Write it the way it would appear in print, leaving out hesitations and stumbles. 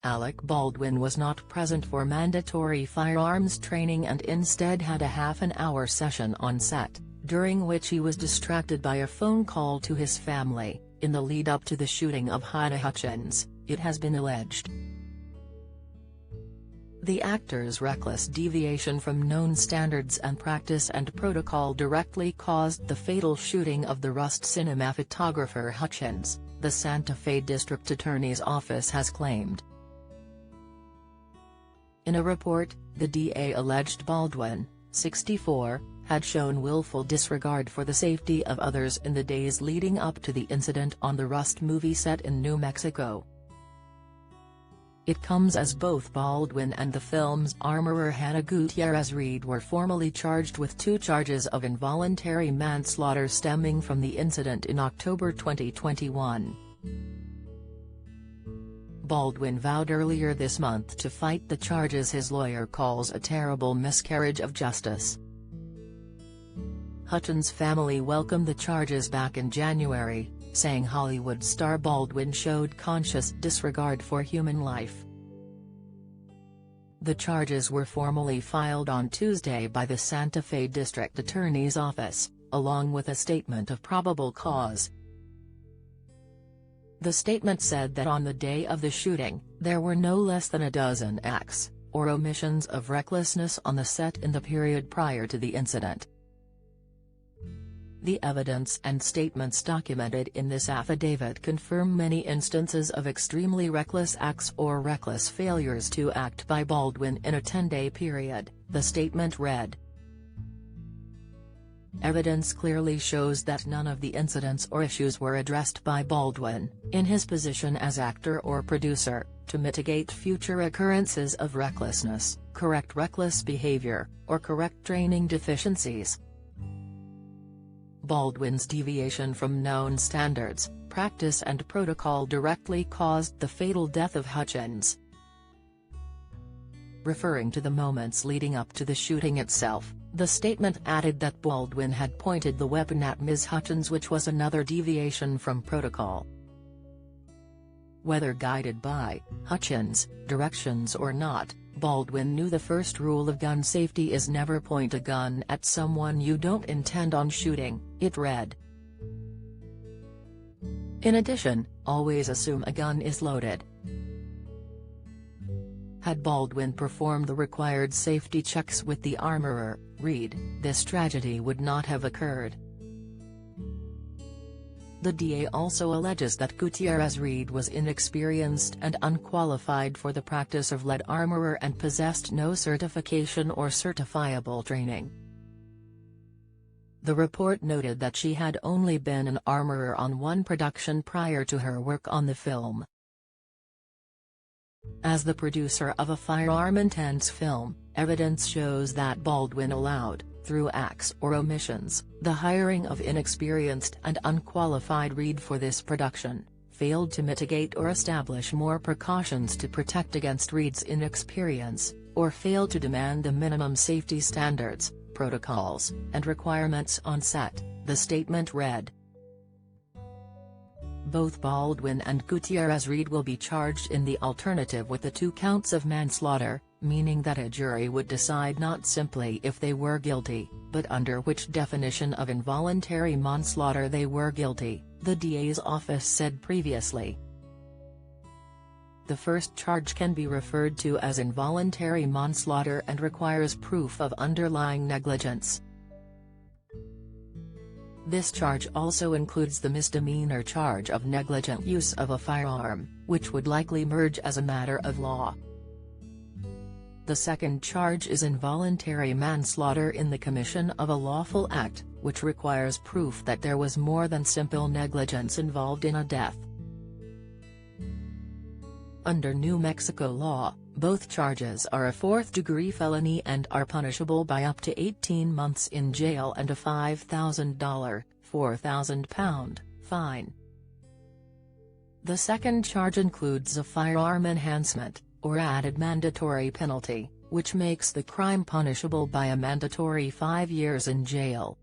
Alec Baldwin was not present for mandatory firearms training and instead had a half-an-hour session on set, during which he was distracted by a phone call to his family, in the lead-up to the shooting of Halyna Hutchins, it has been alleged. The actor's reckless deviation from known standards and practice and protocol directly caused the fatal shooting of the Rust cinematographer Hutchins, the Santa Fe District Attorney's Office has claimed. In a report, the DA alleged Baldwin, 64, had shown willful disregard for the safety of others in the days leading up to the incident on the Rust movie set in New Mexico. It comes as both Baldwin and the film's armorer Hannah Gutierrez-Reed were formally charged with 2 charges of involuntary manslaughter stemming from the incident in October 2021. Baldwin vowed earlier this month to fight the charges his lawyer calls a terrible miscarriage of justice. Hutchins' family welcomed the charges back in January, saying Hollywood star Baldwin showed conscious disregard for human life. The charges were formally filed on Tuesday by the Santa Fe District Attorney's Office, along with a statement of probable cause. The statement said that on the day of the shooting, there were no less than a dozen acts, or omissions of recklessness on the set in the period prior to the incident. The evidence and statements documented in this affidavit confirm many instances of extremely reckless acts or reckless failures to act by Baldwin in a 10-day period, the statement read. Evidence clearly shows that none of the incidents or issues were addressed by Baldwin, in his position as actor or producer, to mitigate future occurrences of recklessness, correct reckless behavior, or correct training deficiencies. Baldwin's deviation from known standards, practice and protocol directly caused the fatal death of Hutchins. Referring to the moments leading up to the shooting itself, the statement added that Baldwin had pointed the weapon at Ms. Hutchins, which was another deviation from protocol. Whether guided by Hutchins' directions or not, Baldwin knew the first rule of gun safety is never point a gun at someone you don't intend on shooting, it read. In addition, always assume a gun is loaded. Had Baldwin performed the required safety checks with the armorer, Reed, this tragedy would not have occurred. The DA also alleges that Gutierrez-Reed was inexperienced and unqualified for the practice of lead armorer and possessed no certification or certifiable training. The report noted that she had only been an armorer on one production prior to her work on the film. As the producer of a firearm-intense film, evidence shows that Baldwin allowed, through acts or omissions, the hiring of inexperienced and unqualified Reed for this production, failed to mitigate or establish more precautions to protect against Reed's inexperience, or failed to demand the minimum safety standards, protocols, and requirements on set, the statement read. Both Baldwin and Gutierrez-Reed will be charged in the alternative with the 2 counts of manslaughter, meaning that a jury would decide not simply if they were guilty, but under which definition of involuntary manslaughter they were guilty, the DA's office said previously. The first charge can be referred to as involuntary manslaughter and requires proof of underlying negligence. This charge also includes the misdemeanor charge of negligent use of a firearm, which would likely merge as a matter of law. The second charge is involuntary manslaughter in the commission of a lawful act, which requires proof that there was more than simple negligence involved in a death. Under New Mexico law, both charges are a 4th-degree felony and are punishable by up to 18 months in jail and a $5,000 £4,000 fine. The second charge includes a firearm enhancement, or added mandatory penalty, which makes the crime punishable by a mandatory 5 years in jail.